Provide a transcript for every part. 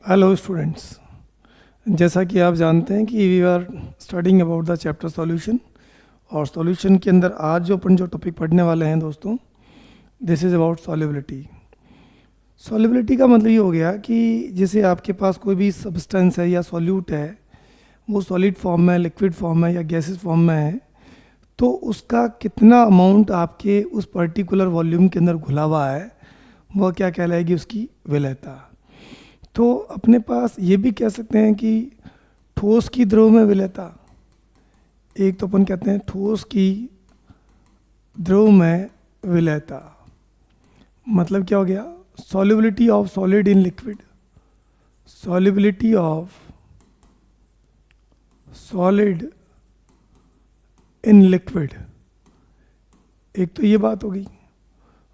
Hello students. जैसा कि आप जानते हैं कि we are studying about the chapter solution, और सॉल्यूशन के अंदर आज जो अपन जो टॉपिक पढ़ने वाले हैं दोस्तों, this is about solubility. Solubility का मतलब ये हो गया कि जैसे आपके पास कोई भी सब्सटेंस है या सॉल्यूट है, वो सॉलिड फॉर्म में, लिक्विड फॉर्म में या गैसेस फॉर्म में है, तो उसका कितना अमाउंट आपके उस पर्टिकुलर वॉल्यूम के अंदर घुला हुआ है, वह क्या कहलाएगी, उसकी विलेयता। तो अपने पास ये भी कह सकते हैं कि ठोस की द्रव में विलेयता, एक तो अपन कहते हैं ठोस की द्रव में विलेयता, मतलब क्या हो गया, solubility of solid in liquid, solubility of solid in liquid. एक तो ये बात हो गई,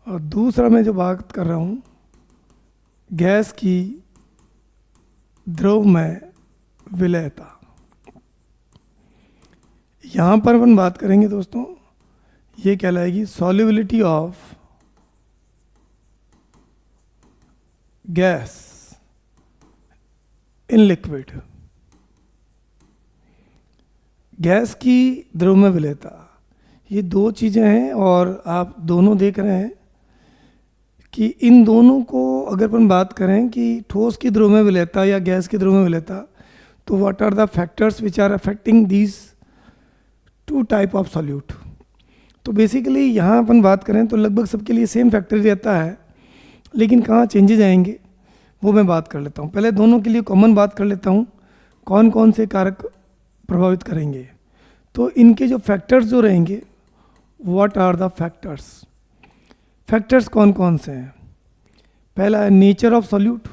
और दूसरा मैं जो बात कर रहा हूँ गैस की द्रव में विलेयता। यहाँ पर अपन बात करेंगे दोस्तों, ये कहलाएगी solubility of gas in liquid. Gas की द्रव में विलेयता, ये दो चीज़ें हैं, और आप दोनों देख रहे हैं कि इन दोनों को अगर अपन बात करें कि ठोस की द्रव में विलेयता या गैस की द्रव में विलेयता, तो what are the factors which are affecting these two type of solute. तो बेसिकली यहाँ अपन बात करें तो लगभग सबके लिए सेम फैक्टर रहता है, लेकिन कहाँ चेंजेज आएंगे वो मैं बात कर लेता हूँ। पहले दोनों के लिए कॉमन बात कर लेता हूँ, कौन कौन से कारक प्रभावित करेंगे। तो इनके जो फैक्टर्स जो रहेंगे, what are the factors, factors कौन कौन से हैं। पहला है nature of solute,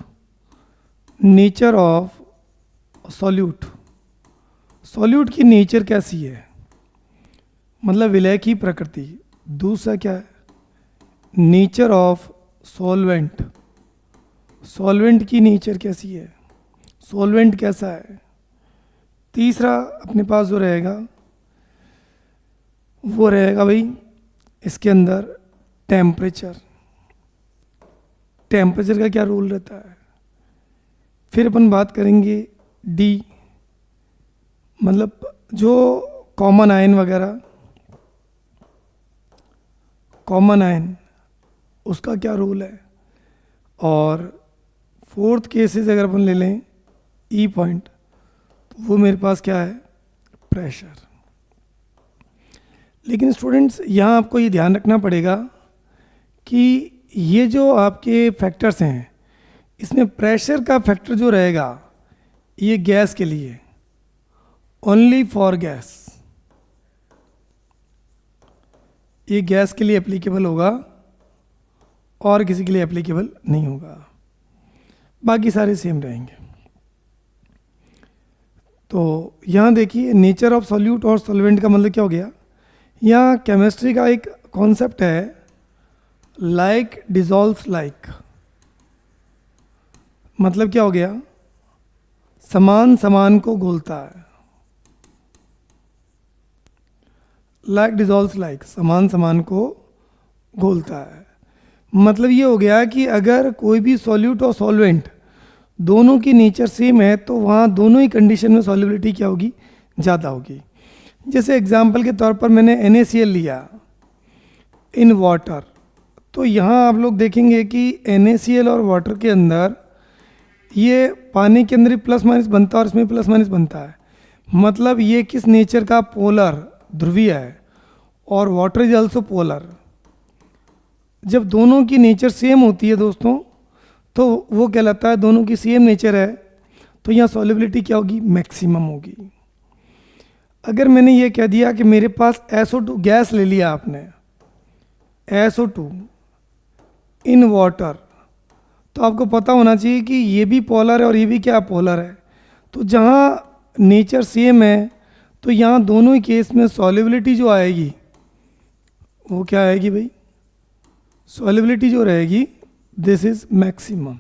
nature of solute, solute की नेचर कैसी है, मतलब विलय की प्रकृति। दूसरा क्या है, नेचर ऑफ सॉल्वेंट, सॉल्वेंट की नेचर कैसी है, सॉल्वेंट कैसा है। तीसरा अपने पास जो रहेगा वो रहेगा भाई इसके अंदर टेम्परेचर, टेम्परेचर का क्या रोल रहता है। फिर अपन बात करेंगे डी, मतलब जो कॉमन आयन वगैरह, कॉमन आयन उसका क्या रोल है। और फोर्थ केसेस अगर अपन ले लें ई पॉइंट, तो वो मेरे पास क्या है, प्रेशर। लेकिन स्टूडेंट्स यहाँ आपको ये ध्यान रखना पड़ेगा कि ये जो आपके फैक्टर्स हैं, इसमें प्रेशर का फैक्टर जो रहेगा ये गैस के लिए, ओनली फॉर गैस, ये गैस के लिए एप्लीकेबल होगा और किसी के लिए एप्लीकेबल नहीं होगा, बाकी सारे सेम रहेंगे। तो यहाँ देखिए नेचर ऑफ सॉल्यूट और सॉल्वेंट का मतलब क्या हो गया, यहाँ केमिस्ट्री का एक कॉन्सेप्ट है लाइक डिजॉल्व्स लाइक, मतलब क्या हो गया, समान समान को घोलता है। लाइक डिजॉल्व्स लाइक, समान समान को घोलता है, मतलब ये हो गया कि अगर कोई भी सॉल्यूट और सॉल्वेंट दोनों की नेचर सेम है, तो वहाँ दोनों ही कंडीशन में सॉल्युबिलिटी क्या होगी, ज़्यादा होगी। जैसे एग्जाम्पल के तौर पर मैंने NaCl लिया इन वाटर, तो यहाँ आप लोग देखेंगे कि NaCl और वाटर के अंदर ये पानी के अंदर ही प्लस माइनस बनता है और इसमें प्लस माइनस बनता है, मतलब ये किस नेचर का, पोलर, ध्रुवीय है, और वाटर इज ऑल्सो पोलर। जब दोनों की नेचर सेम होती है दोस्तों, तो वो कहलाता है दोनों की सेम नेचर है, तो यहाँ सॉल्युबिलिटी क्या होगी, मैक्सिमम होगी। अगर मैंने ये कह दिया कि मेरे पास SO2 गैस ले लिया आपने, SO2 इन वाटर, तो आपको पता होना चाहिए कि ये भी पोलर है और ये भी क्या, पोलर है। तो जहाँ नेचर सेम है, तो यहाँ दोनों ही केस में सॉल्युबिलिटी जो आएगी वो क्या आएगी भाई, सॉल्युबिलिटी जो रहेगी दिस इज मैक्सिमम,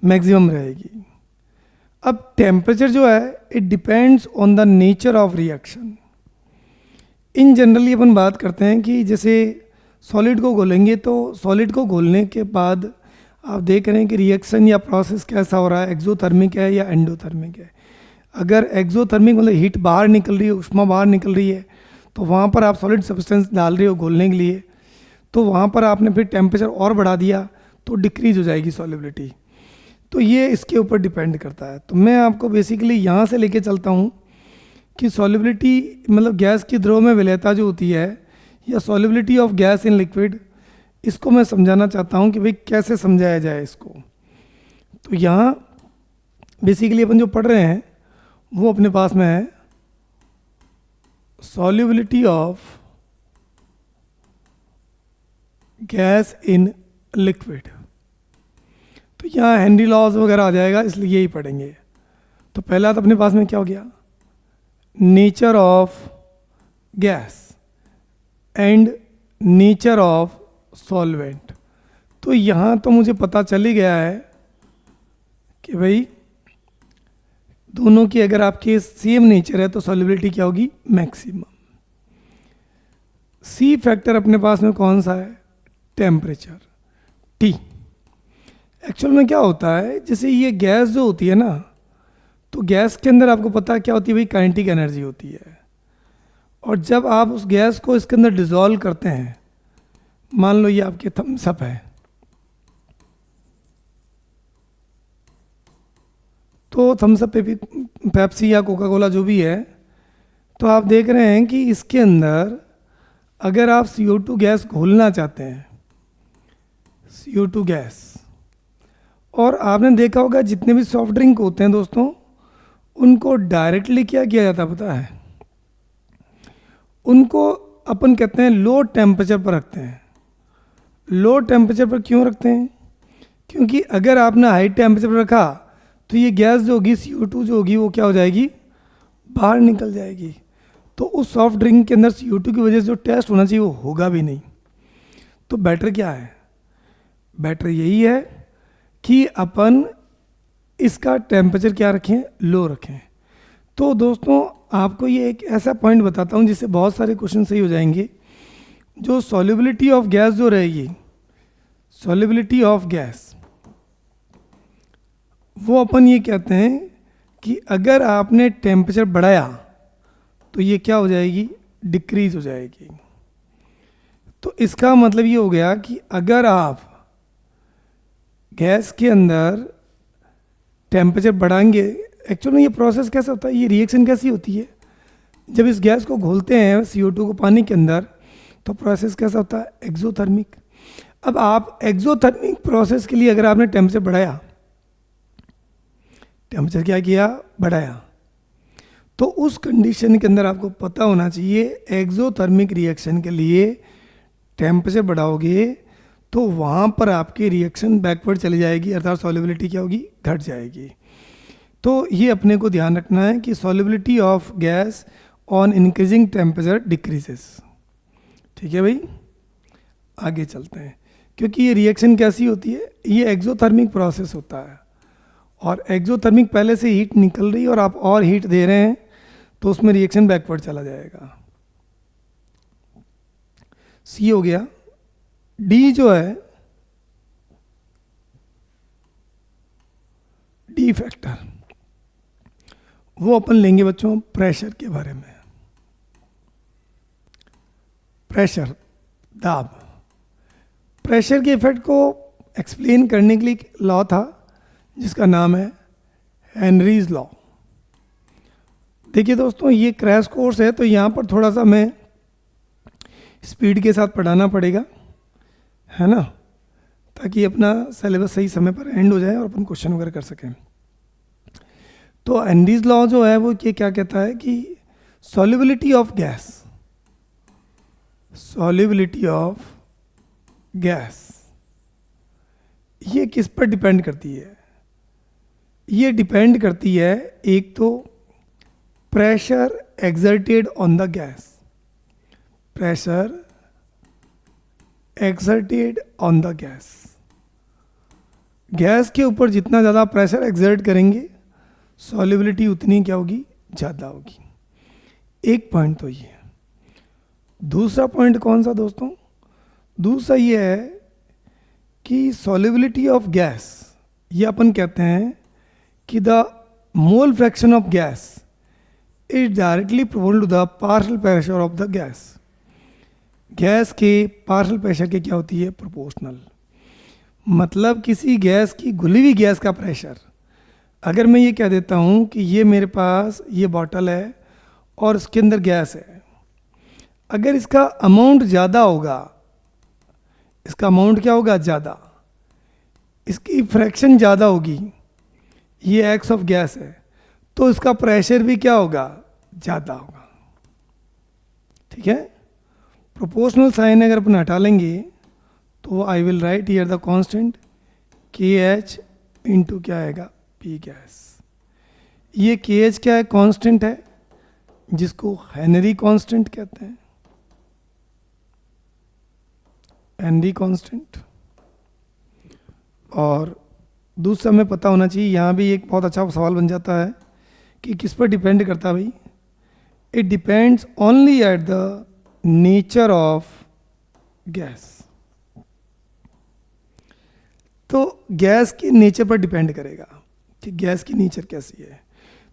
मैक्सिमम रहेगी। अब टेम्परेचर जो है it depends on the nature of reaction. In generally अपन बात करते हैं कि जैसे सॉलिड को घोलेंगे, तो सॉलिड को घोलने के बाद आप देख रहे हैं कि रिएक्शन या प्रोसेस कैसा हो रहा है, एक्सोथर्मिक है या एंडोथर्मिक है। अगर एक्सोथर्मिक मतलब हीट बाहर निकल रही है, ऊष्मा बाहर निकल रही है, तो वहाँ पर आप सॉलिड सब्सटेंस डाल रहे हो घोलने के लिए, तो वहाँ पर आपने फिर टेम्परेचर और बढ़ा दिया तो डिक्रीज हो जाएगी सॉलिबिलिटी। तो ये इसके ऊपर डिपेंड करता है। तो मैं आपको बेसिकली यहाँ से लेके चलता हूँ कि सॉलिबिलिटी मतलब गैस की द्रव में विलेयता जो होती है या solubility of gas in liquid, इसको मैं समझाना चाहता हूँ कि भाई कैसे समझाया जाए इसको। तो यहाँ बेसिकली अपन जो पढ़ रहे हैं वो अपने पास में है solubility of gas in liquid. तो यहाँ हेनरी लॉज वगैरह आ जाएगा, इसलिए यही पढ़ेंगे। तो पहला तो अपने पास में क्या हो गया, nature of gas and nature of solvent. तो यहाँ तो मुझे पता चल ही गया है कि भाई दोनों की अगर आपके सेम नेचर है तो सॉल्युबिलिटी क्या होगी, मैक्सिमम। सी फैक्टर अपने पास में कौन सा है, टेम्परेचर, टी। एक्चुअल में क्या होता है, जैसे ये गैस जो होती है ना, तो गैस के अंदर आपको पता है क्या होती है भाई, काइनेटिक एनर्जी होती है। और जब आप उस गैस को इसके अंदर डिसॉल्व करते हैं, मान लो ये आपके थम्स अप है, तो थम्स अप पेप्सी या कोका कोला जो भी है, तो आप देख रहे हैं कि इसके अंदर अगर आप CO2 गैस घोलना चाहते हैं, CO2 गैस, और आपने देखा होगा जितने भी सॉफ्ट ड्रिंक होते हैं दोस्तों, उनको डायरेक्टली क्या किया जाता है पता है, उनको अपन कहते हैं लो टेम्परेचर पर रखते हैं। लो टेम्परेचर पर क्यों रखते हैं, क्योंकि अगर आपने हाई टेम्परेचर पर रखा तो ये गैस जो होगी CO2 जो होगी वो क्या हो जाएगी, बाहर निकल जाएगी। तो उस सॉफ्ट ड्रिंक के अंदर CO2 की वजह से जो टेस्ट होना चाहिए वो होगा भी नहीं। तो बेटर क्या है, बेटर यही है कि अपन इसका टेम्परेचर क्या रखें, लो रखें। तो दोस्तों आपको ये एक ऐसा पॉइंट बताता हूँ जिससे बहुत सारे क्वेश्चन सही हो जाएंगे। जो सॉल्युबिलिटी ऑफ गैस जो रहेगी, सॉल्युबिलिटी ऑफ गैस, वो अपन ये कहते हैं कि अगर आपने टेम्परेचर बढ़ाया तो ये क्या हो जाएगी, डिक्रीज हो जाएगी। तो इसका मतलब ये हो गया कि अगर आप गैस के अंदर टेम्परेचर बढ़ाएंगे, एक्चुअली में ये प्रोसेस कैसा होता है, ये रिएक्शन कैसी होती है, जब इस गैस को घोलते हैं CO2 को पानी के अंदर, तो प्रोसेस कैसा होता है, एक्सोथर्मिक। अब आप एक्सोथर्मिक प्रोसेस के लिए अगर आपने टेम्परेचर बढ़ाया, टेम्परेचर क्या किया, बढ़ाया, तो उस कंडीशन के अंदर आपको पता होना चाहिए एक्सोथर्मिक रिएक्शन के लिए टेम्परेचर बढ़ाओगे तो वहाँ पर आपकी रिएक्शन बैकवर्ड चली जाएगी, अर्थात सॉल्युबिलिटी क्या होगी, घट जाएगी। तो ये अपने को ध्यान रखना है कि solubility of gas on increasing temperature decreases. ठीक है भाई, आगे चलते हैं। क्योंकि ये रिएक्शन कैसी होती है, ये एक्सोथर्मिक प्रोसेस होता है, और एक्सोथर्मिक पहले से हीट निकल रही है और आप और हीट दे रहे हैं, तो उसमें रिएक्शन बैकवर्ड चला जाएगा। सी हो गया। डी जो है, डी फैक्टर, वो अपन लेंगे बच्चों प्रेशर के बारे में। प्रेशर, दाब, प्रेशर के इफेक्ट को एक्सप्लेन करने के लिए एक लॉ था जिसका नाम है हेनरीज लॉ। देखिए दोस्तों, ये क्रैश कोर्स है तो यहाँ पर थोड़ा सा मैं स्पीड के साथ पढ़ाना पड़ेगा, है ना, ताकि अपना सिलेबस सही समय पर एंड हो जाए और अपन क्वेश्चन वगैरह कर सकें। तो हेनरीज लॉ जो है वो ये क्या कहता है कि solubility of gas, solubility of gas ये किस पर डिपेंड करती है, ये डिपेंड करती है एक तो pressure exerted on the gas, pressure exerted on the gas. Gas के ऊपर जितना ज़्यादा प्रेशर एक्सर्ट करेंगे सॉल्युबिलिटी उतनी क्या होगी, ज़्यादा होगी। एक पॉइंट तो ये है। दूसरा पॉइंट कौन सा दोस्तों, दूसरा ये है कि सॉल्युबिलिटी ऑफ गैस, ये अपन कहते हैं कि the mole fraction of gas is directly proportional to the partial pressure of the gas. Gas के पार्शियल प्रेशर के क्या होती है? प्रोपोर्शनल। मतलब किसी गैस की, घुली हुई गैस का प्रेशर, अगर मैं ये कह देता हूँ कि ये मेरे पास ये बॉटल है और इसके अंदर गैस है, अगर इसका अमाउंट ज़्यादा होगा, इसका अमाउंट क्या होगा? ज़्यादा, इसकी फ्रैक्शन ज़्यादा होगी, ये एक्स ऑफ गैस है, तो इसका प्रेशर भी क्या होगा? ज़्यादा होगा। ठीक है, प्रोपोर्शनल साइन अगर अपन हटा लेंगे तो I will write here the constant के एच इंटू क्या आएगा? P gas. ये के एच क्या है? कांस्टेंट है, जिसको हेनरी कांस्टेंट कहते हैं, हेनरी कांस्टेंट। और दूसरा हमें पता होना चाहिए, यहाँ भी एक बहुत अच्छा सवाल बन जाता है कि किस पर डिपेंड करता है भाई? It depends only at the nature of gas. तो गैस के नेचर पर डिपेंड करेगा कि गैस की नेचर कैसी है।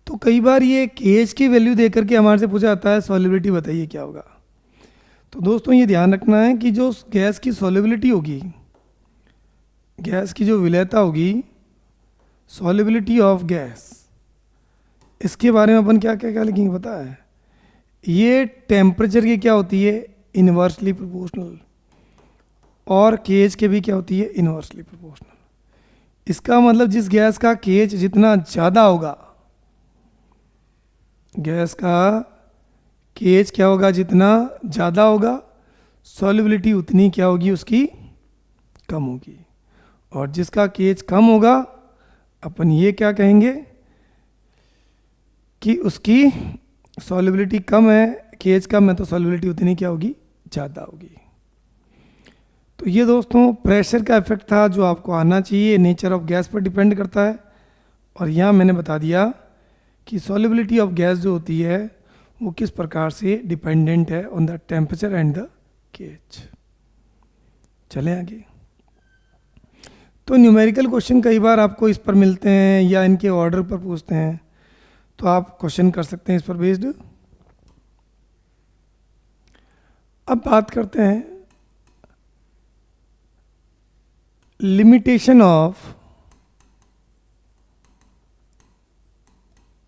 तो कई बार ये केएच की वैल्यू देकर के हमारे से पूछा जाता है सॉल्युबिलिटी बताइए क्या होगा। तो दोस्तों ये ध्यान रखना है कि जो गैस की सॉल्युबिलिटी होगी, गैस की जो विलेयता होगी, सॉल्युबिलिटी ऑफ गैस, इसके बारे में अपन क्या क्या क्या लिखेंगे पता है? ये टेम्परेचर की क्या होती है? Inversely proportional. और केएच के भी क्या होती है? Inversely proportional. इसका मतलब जिस गैस का केएच जितना ज़्यादा होगा, गैस का केएच क्या होगा? जितना ज़्यादा होगा, सॉल्युबिलिटी उतनी क्या होगी? उसकी कम होगी। और जिसका केएच कम होगा, अपन ये क्या कहेंगे कि उसकी सॉल्युबिलिटी कम है, केएच कम है, तो सॉल्युबिलिटी उतनी क्या होगी? ज़्यादा होगी। तो ये दोस्तों प्रेशर का इफेक्ट था जो आपको आना चाहिए, नेचर ऑफ गैस पर डिपेंड करता है। और यहाँ मैंने बता दिया कि सॉल्युबिलिटी ऑफ गैस जो होती है वो किस प्रकार से डिपेंडेंट है on the temperature and the KH. चलें आगे। तो न्यूमेरिकल क्वेश्चन कई बार आपको इस पर मिलते हैं या इनके ऑर्डर पर पूछते हैं, तो आप क्वेश्चन कर सकते हैं इस पर बेस्ड। अब बात करते हैं limitation of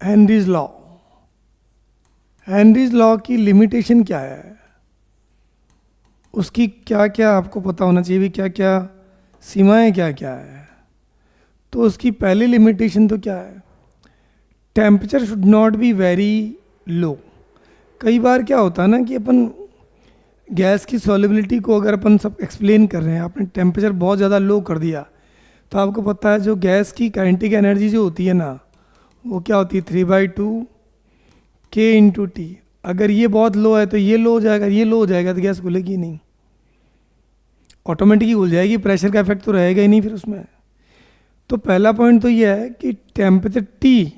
Henry's law. Henry's law की लिमिटेशन क्या है, उसकी क्या क्या आपको पता होना चाहिए भी, क्या क्या सीमाएं क्या क्या है। तो उसकी पहली लिमिटेशन तो क्या है? Temperature should not be very low. कई बार क्या होता है ना कि अपन गैस की सॉल्युबिलिटी को अगर अपन सब एक्सप्लेन कर रहे हैं, आपने टेम्परेचर बहुत ज़्यादा लो कर दिया, तो आपको पता है जो गैस की काइनेटिक एनर्जी जो होती है ना, वो क्या होती है? 3/2 के इंटू टी। अगर ये बहुत लो है तो ये लो हो जाएगा, ये लो हो जाएगा तो गैस घुलेगी नहीं, ऑटोमेटिकली घुल जाएगी, प्रेशर का इफेक्ट तो रहेगा ही नहीं फिर उसमें। तो पहला पॉइंट तो ये है कि temperature T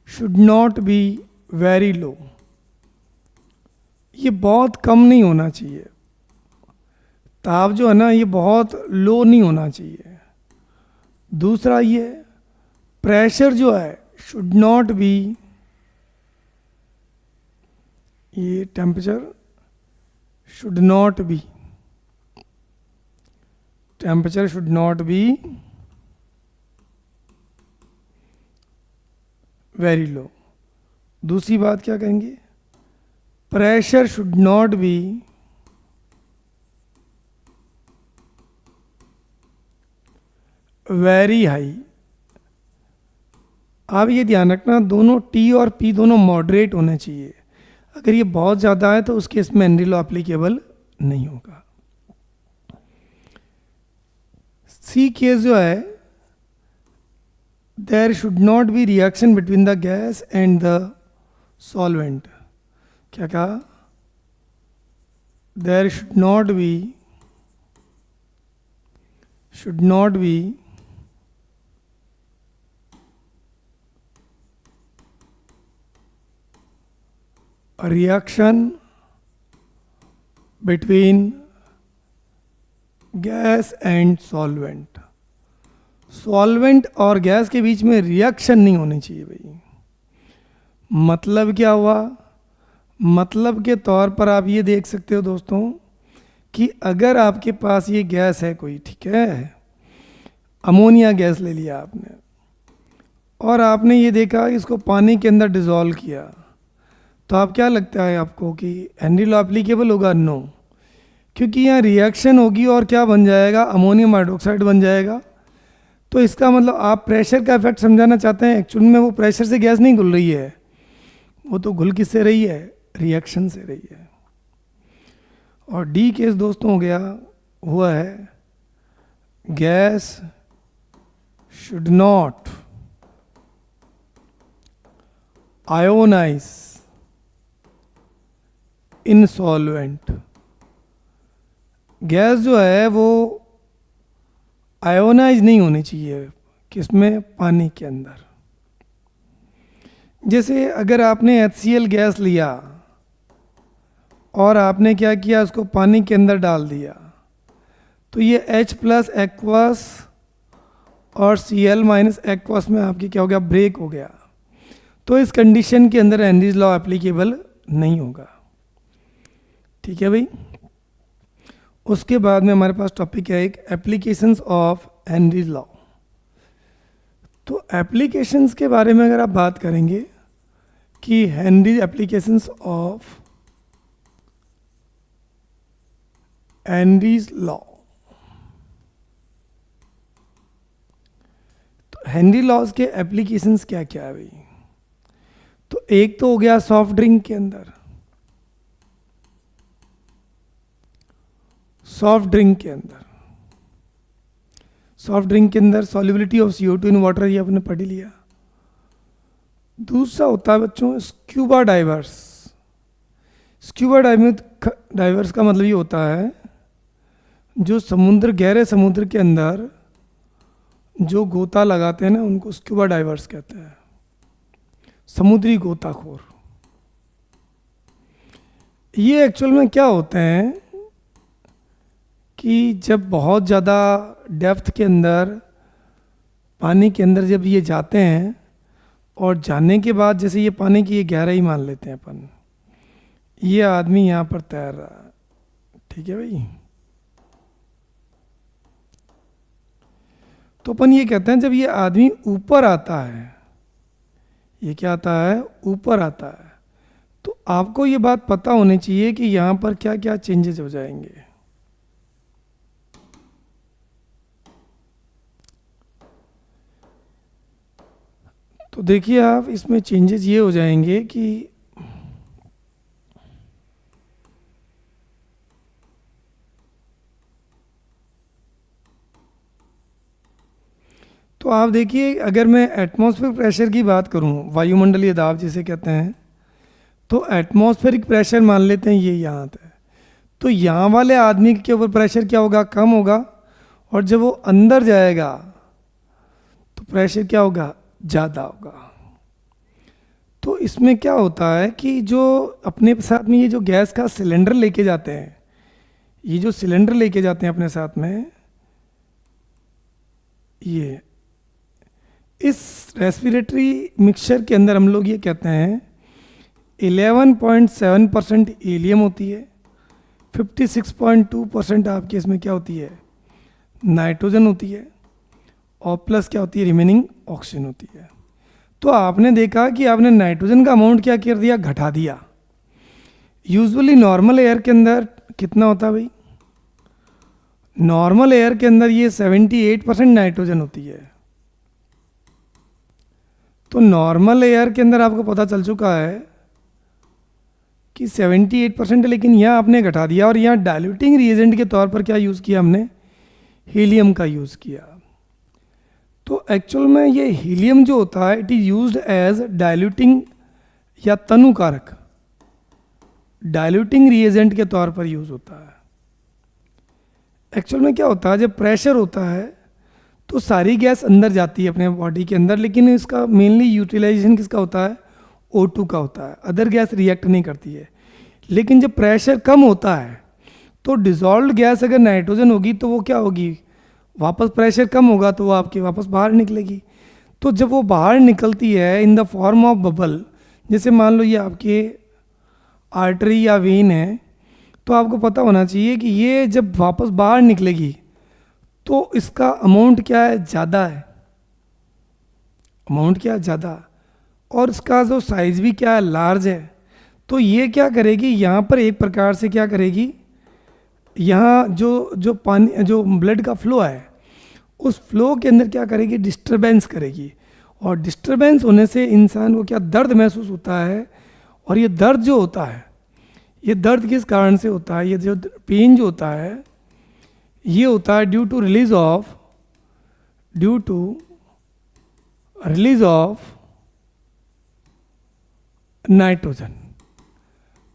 should not be very low, ये बहुत कम नहीं होना चाहिए, ताप जो है ना ये बहुत लो नहीं होना चाहिए। दूसरा ये प्रेशर जो है शुड नॉट बी, ये temperature should not B, temperature should not be very low. दूसरी बात क्या कहेंगे? Pressure should not be very high. आप ये ध्यान रखना दोनों टी और पी दोनों मॉडरेट होने चाहिए। अगर ये बहुत ज़्यादा है तो उस केस में हेनरी लॉ एप्लीकेबल नहीं होगा। सी केस जो है, there should not be reaction between the gas and the solvent. क्या कहा? There should not be a reaction between gas and solvent, solvent और गैस के बीच में रिएक्शन नहीं होनी चाहिए भाई। मतलब क्या हुआ? मतलब के तौर पर आप ये देख सकते हो दोस्तों कि अगर आपके पास ये गैस है कोई, ठीक है, अमोनिया गैस ले लिया आपने और आपने ये देखा कि इसको पानी के अंदर डिज़ोल्व किया, तो आप क्या लगता है आपको कि हेनरी लॉ एप्लीकेबल होगा? नो, क्योंकि यहाँ रिएक्शन होगी और क्या बन जाएगा? अमोनियम हाइड्रोक्साइड बन जाएगा। तो इसका मतलब आप प्रेशर का इफेक्ट समझाना चाहते हैं। एक्चुअल में वो प्रेशर से गैस नहीं घुल रही है, वो तो घुल किससे रही है? रिएक्शन से रही है। और डी केस दोस्तों हो गया हुआ है gas should not ionise in solvent. Gas जो है वो आयोनाइज नहीं होनी चाहिए, किसमें? पानी के अंदर। जैसे अगर आपने HCl गैस लिया और आपने क्या किया, उसको पानी के अंदर डाल दिया, तो ये H प्लस एक्वस और Cl माइनस एक्वस में आपकी क्या हो गया? ब्रेक हो गया। तो इस कंडीशन के अंदर हेनरीज लॉ एप्लीकेबल नहीं होगा। ठीक है भाई। उसके बाद में हमारे पास टॉपिक है एक एप्लीकेशंस ऑफ हेनरीज लॉ। तो एप्लीकेशंस के बारे में अगर आप बात करेंगे कि Henry applications of Henry's law, तो हेनरी लॉज के एप्लीकेशंस क्या क्या है भाई? तो एक तो हो गया सॉफ्ट ड्रिंक के अंदर, सॉफ्ट ड्रिंक के अंदर solubility of CO2 in water, ये आपने पढ़ ही लिया। दूसरा होता है बच्चों स्क्यूबा डाइवर्स। स्क्यूबा डाइवर्स का मतलब ये होता है जो समुद्र, गहरे समुद्र के अंदर जो गोता लगाते हैं ना, उनको स्क्यूबा डाइवर्स कहते हैं, समुद्री गोताखोर। ये एक्चुअल में क्या होते हैं कि जब बहुत ज़्यादा डेप्थ के अंदर, पानी के अंदर जब ये जाते हैं और जाने के बाद जैसे ये पानी की ये गहराई मान लेते हैं अपन, ये आदमी यहाँ पर तैर रहा है, ठीक है भाई। तो अपन ये कहते हैं जब ये आदमी ऊपर आता है, ये क्या आता है? ऊपर आता है, तो आपको ये बात पता होनी चाहिए कि यहाँ पर क्या क्या चेंजेस हो जाएंगे। तो देखिए आप, इसमें चेंजेस ये हो जाएंगे कि तो आप देखिए, अगर मैं एटमॉस्फेरिक प्रेशर की बात करूं, वायुमंडलीय दाब जिसे कहते हैं, तो एटमॉस्फेरिक प्रेशर मान लेते हैं ये यहाँ पे, तो यहाँ वाले आदमी के ऊपर प्रेशर क्या होगा? कम होगा। और जब वो अंदर जाएगा तो प्रेशर क्या होगा? ज़्यादा होगा। तो इसमें क्या होता है कि जो अपने साथ में ये जो गैस का सिलेंडर लेके जाते हैं, ये जो सिलेंडर लेके जाते हैं अपने साथ में, ये इस रेस्पिरेटरी मिक्सचर के अंदर हम लोग ये कहते हैं 11.7% हीलियम होती है, 56.2% आपके इसमें क्या होती है? नाइट्रोजन होती है, और प्लस क्या होती है? रिमेनिंग ऑक्सीजन होती है। तो आपने देखा कि आपने नाइट्रोजन का अमाउंट क्या कर दिया? घटा दिया। यूजुअली नॉर्मल एयर के अंदर कितना होता है भाई? नॉर्मल एयर के अंदर ये 78% नाइट्रोजन होती है। तो नॉर्मल एयर के अंदर आपको पता चल चुका है कि 78% है, लेकिन यहाँ आपने घटा दिया और यहाँ डाइल्यूटिंग रिएजेंट के तौर पर क्या यूज़ किया हमने? हीलियम का यूज़ किया। तो एक्चुअल में ये हीलियम जो होता है, it is used as diluting या तनुकारक, डाइल्यूटिंग रिएजेंट के तौर पर यूज़ होता है। एक्चुअल में क्या होता है, जब प्रेशर होता है तो सारी गैस अंदर जाती है अपने बॉडी के अंदर, लेकिन इसका मेनली यूटिलाइजेशन किसका होता है? O2 का होता है। अदर गैस रिएक्ट नहीं करती है। लेकिन जब प्रेशर कम होता है तो डिजॉल्व्ड गैस अगर नाइट्रोजन होगी तो वो क्या होगी, वापस प्रेशर कम होगा तो वो आपके वापस बाहर निकलेगी। तो जब वो बाहर निकलती है in the form of bubble, जैसे मान लो ये आपके आर्टरी या वेन है, तो आपको पता होना चाहिए कि ये जब वापस बाहर निकलेगी तो इसका अमाउंट क्या है, ज़्यादा है, अमाउंट क्या है, ज़्यादा, और इसका जो साइज़ भी क्या है, लार्ज है। तो ये क्या करेगी, यहाँ पर एक प्रकार से क्या करेगी, यहाँ जो जो पानी जो ब्लड का फ्लो है उस फ्लो के अंदर क्या करेगी, डिस्टरबेंस करेगी। और डिस्टरबेंस होने से इंसान को क्या दर्द महसूस होता है, और ये दर्द जो होता है, ये दर्द किस कारण से होता है, ये जो पेन जो होता है ये होता है due to release of nitrogen.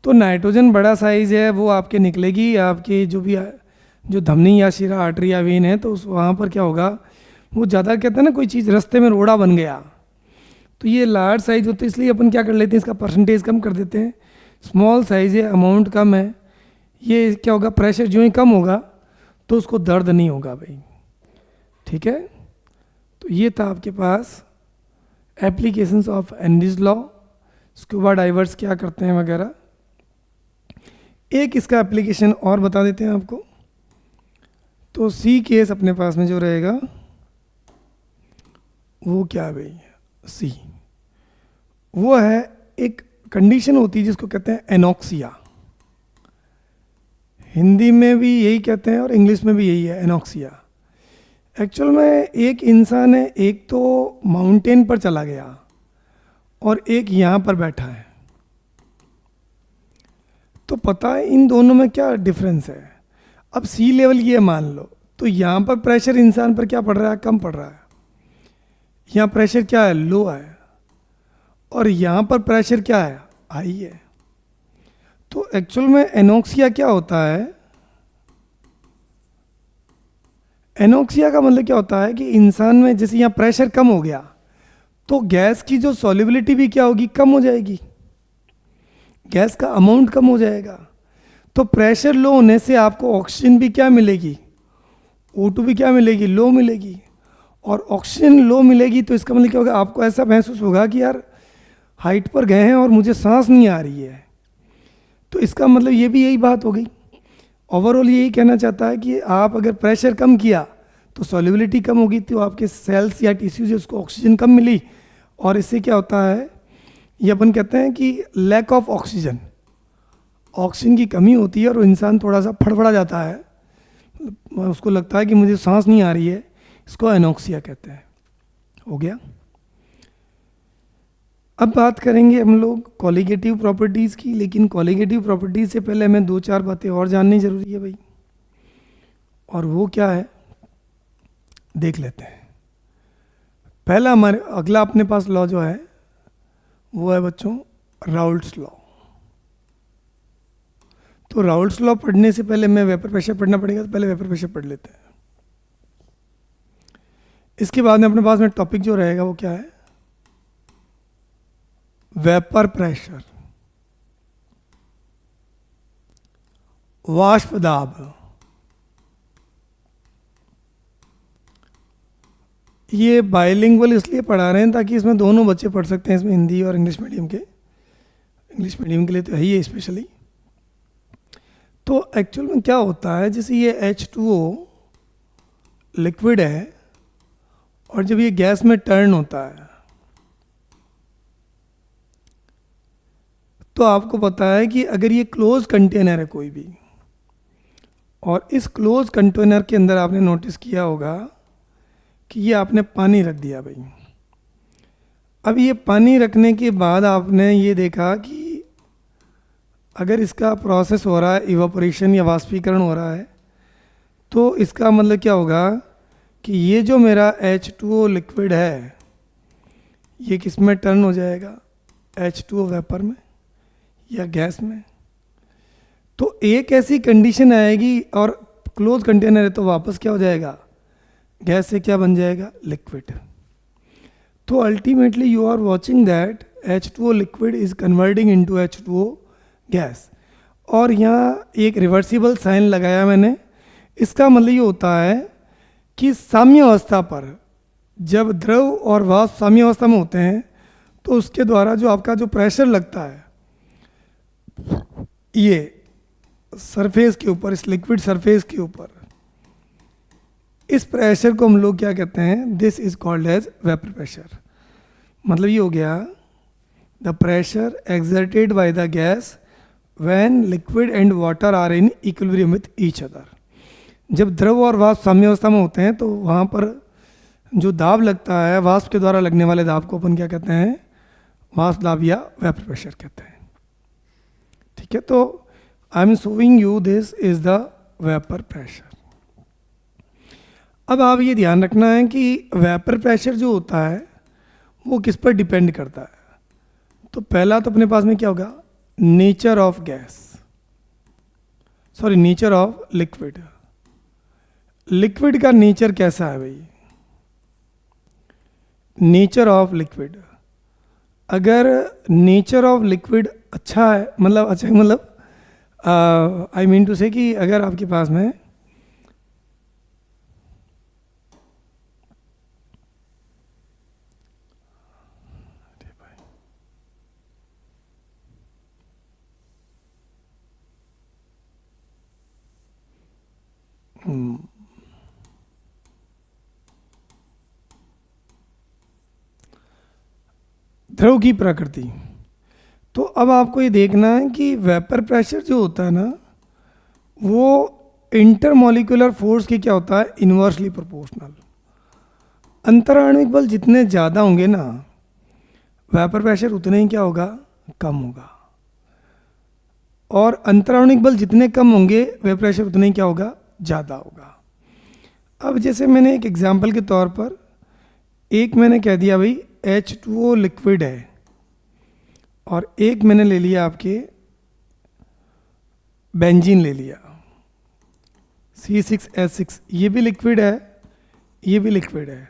तो नाइट्रोजन बड़ा साइज है, वो आपके निकलेगी, आपके जो भी जो धमनी या शिरा आर्टरी या वेन है, तो उस वहाँ पर क्या होगा, वो ज़्यादा कहते हैं ना कोई चीज़ रास्ते में रोड़ा बन गया, तो ये लार्ज साइज होता है, इसलिए अपन क्या कर लेते हैं, इसका परसेंटेज कम कर देते हैं। स्मॉल साइज है, अमाउंट कम है, ये क्या होगा, प्रेशर जो ही कम होगा तो उसको दर्द नहीं होगा भाई, ठीक है। तो ये था आपके पास applications of Henry's law, scuba divers क्या करते हैं वगैरह। एक इसका एप्लीकेशन और बता देते हैं आपको। तो सी केस अपने पास में जो रहेगा वो क्या है भाई, सी वो है एक कंडीशन होती है जिसको कहते हैं एनॉक्सिया। हिंदी में भी यही कहते हैं और इंग्लिश में भी यही है, एनॉक्सिया। एक्चुअल में एक इंसान है, एक तो माउंटेन पर चला गया और एक यहाँ पर बैठा है, तो पता है इन दोनों में क्या डिफरेंस है। अब सी लेवल ये मान लो, तो यहाँ पर प्रेशर इंसान पर क्या पड़ रहा है, कम पड़ रहा है, यहाँ प्रेशर क्या है, लो है, और यहाँ पर प्रेशर क्या है, हाई है। तो एक्चुअल में एनॉक्सिया क्या होता है, एनॉक्सिया का मतलब क्या होता है कि इंसान में जैसे यहाँ प्रेशर कम हो गया तो गैस की जो सॉल्युबिलिटी भी क्या होगी, कम हो जाएगी, गैस का अमाउंट कम हो जाएगा। तो प्रेशर लो होने से आपको ऑक्सीजन भी क्या मिलेगी, O2 भी क्या मिलेगी, लो मिलेगी। और ऑक्सीजन लो मिलेगी तो इसका मतलब क्या होगा, आपको ऐसा महसूस होगा कि यार हाइट पर गए हैं और मुझे सांस नहीं आ रही है। तो इसका मतलब ये भी यही बात हो गई। ओवरऑल यही कहना चाहता है कि आप अगर प्रेशर कम किया तो सॉल्युबिलिटी कम होगी, तो आपके सेल्स या टिश्यूज उसको ऑक्सीजन कम मिली, और इससे क्या होता है, ये अपन कहते हैं कि लैक ऑफ ऑक्सीजन, ऑक्सीजन की कमी होती है और इंसान थोड़ा सा फड़फड़ा जाता है, उसको लगता है कि मुझे सांस नहीं आ रही है, इसको एनॉक्सिया कहते हैं। हो गया। अब बात करेंगे हम लोग कॉलिगेटिव प्रॉपर्टीज़ की, लेकिन कॉलिगेटिव प्रॉपर्टीज़ से पहले हमें दो चार बातें और जाननी ज़रूरी है भाई, और वो क्या है देख लेते हैं। पहला हमारे अगला अपने पास लॉ जो है वो है बच्चों राउल्ट्स लॉ। तो राउल्ट्स लॉ पढ़ने से पहले मैं वेपर प्रेशर पढ़ना पड़ेगा, तो पहले वेपर प्रेशर पढ़ लेते हैं। इसके बाद में अपने पास में टॉपिक जो रहेगा वो क्या है, वेपर प्रेशर, वाष्प दाब। ये बाइलिंगुअल इसलिए पढ़ा रहे हैं ताकि इसमें दोनों बच्चे पढ़ सकते हैं, इसमें हिंदी और इंग्लिश मीडियम के। इंग्लिश मीडियम के लिए तो है ही है स्पेशली। तो एक्चुअल में क्या होता है, जैसे ये H2O लिक्विड है और जब ये गैस में टर्न होता है तो आपको पता है कि अगर ये क्लोज कंटेनर है कोई भी, और इस क्लोज कंटेनर के अंदर आपने नोटिस किया होगा कि ये आपने पानी रख दिया भाई। अब ये पानी रखने के बाद आपने ये देखा कि अगर इसका प्रोसेस हो रहा है, इवापोरेशन या वाष्पीकरण हो रहा है, तो इसका मतलब क्या होगा कि ये जो मेरा H2O लिक्विड है ये किस में टर्न हो जाएगा, H2O वेपर में या गैस में। तो एक ऐसी कंडीशन आएगी और क्लोज कंटेनर है तो वापस क्या हो जाएगा, गैस से क्या बन जाएगा, लिक्विड। तो ultimately you are watching that H2O liquid is converting into H2O gas. और यहाँ एक रिवर्सिबल साइन लगाया मैंने। इसका मतलब ये होता है कि साम्य अवस्था पर जब द्रव और वाष्प साम्य अवस्था में होते हैं तो उसके द्वारा जो आपका जो प्रेशर लगता है ये सरफेस के ऊपर, इस लिक्विड सरफेस के ऊपर, इस प्रेशर को हम लोग क्या कहते हैं, this is called as vapour pressure. मतलब ये हो गया the pressure exerted by the gas when liquid and water are in equilibrium with each other. जब द्रव और वाष्प साम्य अवस्था में होते हैं तो वहाँ पर जो दाब लगता है, वाष्प के द्वारा लगने वाले दाब को अपन क्या कहते हैं, वाष्प दाब या वेपर प्रेशर कहते हैं। ठीक है, तो I am showing you this is the vapour pressure. अब आप ये ध्यान रखना है कि वेपर प्रेशर जो होता है वो किस पर डिपेंड करता है। तो पहला तो अपने पास में क्या होगा, nature of gas, sorry nature of liquid. Liquid का नेचर कैसा है भाई, नेचर ऑफ लिक्विड। अगर नेचर ऑफ लिक्विड अच्छा है, मतलब आई मीन टू से कि अगर आपके पास में द्रव की प्रकृति, तो अब आपको ये देखना है कि वेपर प्रेशर जो होता है ना वो इंटरमॉलिक्यूलर फोर्स के क्या होता है, इन्वर्सली प्रोपोर्शनल। अंतराण्विक बल जितने ज़्यादा होंगे ना वेपर प्रेशर उतने ही क्या होगा, कम होगा। और अंतराण्विक बल जितने कम होंगे वेपर प्रेशर उतने ही क्या होगा, ज़्यादा होगा। अब जैसे मैंने एक एग्जांपल के तौर पर एक मैंने कह दिया भाई H2O लिक्विड है और एक मैंने ले लिया आपके बेंजीन ले लिया C6H6, ये भी लिक्विड है, ये भी लिक्विड है।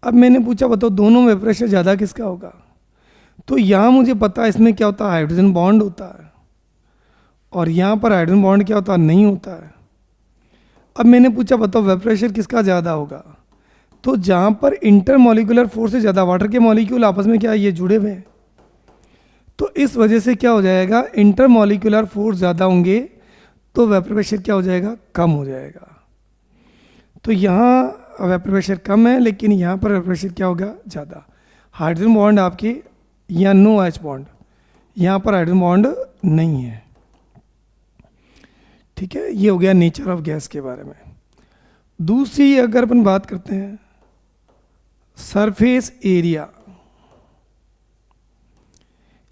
अब मैंने पूछा बताओ दोनों में प्रेशर ज़्यादा किसका होगा, तो यहाँ मुझे पता है इसमें क्या होता है, हाइड्रोजन बॉन्ड होता है, और यहाँ पर हाइड्रोजन बॉन्ड क्या होता है, नहीं होता है। अब मैंने पूछा बताओ वेपर प्रेशर किसका ज़्यादा होगा, तो जहाँ पर इंटरमॉलिक्यूलर फोर्स से ज़्यादा, वाटर के मॉलिक्यूल आपस में क्या ये जुड़े हुए हैं, तो इस वजह से क्या हो जाएगा, इंटरमॉलिक्यूलर फोर्स ज़्यादा होंगे तो वेपर प्रेशर क्या हो जाएगा, कम हो जाएगा। तो यहाँ वेपर प्रेशर कम है लेकिन यहाँ पर वेपर प्रेशर क्या होगा, ज़्यादा। हाइड्रोजन बॉन्ड आपके यहाँ नो H बॉन्ड, यहाँ पर हाइड्रोजन बॉन्ड नहीं है। ठीक है, ये हो गया नेचर ऑफ गैस के बारे में। दूसरी अगर अपन बात करते हैं सरफेस एरिया,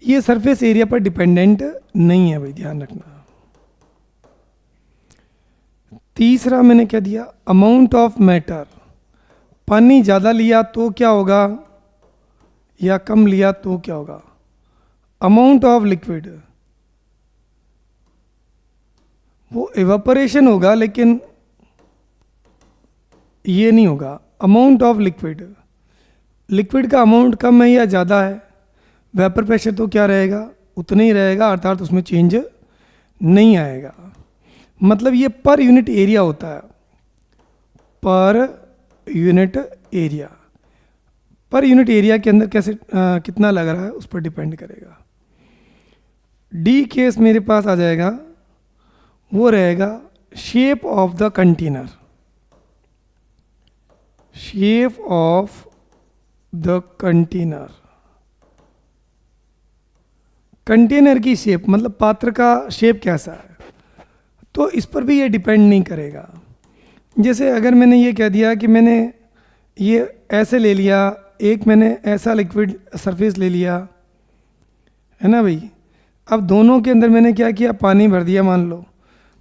ये सरफेस एरिया पर डिपेंडेंट नहीं है भाई, ध्यान रखना। तीसरा मैंने क्या दिया, अमाउंट ऑफ मैटर। पानी ज़्यादा लिया तो क्या होगा या कम लिया तो क्या होगा, अमाउंट ऑफ लिक्विड, वो एवापोरेशन होगा लेकिन ये नहीं होगा। अमाउंट ऑफ लिक्विड, लिक्विड का अमाउंट कम है या ज़्यादा है, वेपर प्रेशर तो क्या रहेगा, उतना ही रहेगा, अर्थात उसमें चेंज नहीं आएगा। मतलब ये पर यूनिट एरिया होता है, per unit area. Per unit area के अंदर कैसे कितना लग रहा है उस पर डिपेंड करेगा। डी केस मेरे पास आ जाएगा, वो रहेगा shape of the container, shape of the container. Container की शेप मतलब पात्र का शेप कैसा है, तो इस पर भी ये डिपेंड नहीं करेगा। जैसे अगर मैंने ये कह दिया कि मैंने ये ऐसे ले लिया, एक मैंने ऐसा लिक्विड सरफेस ले लिया, है ना भाई। अब दोनों के अंदर मैंने क्या किया, पानी भर दिया मान लो,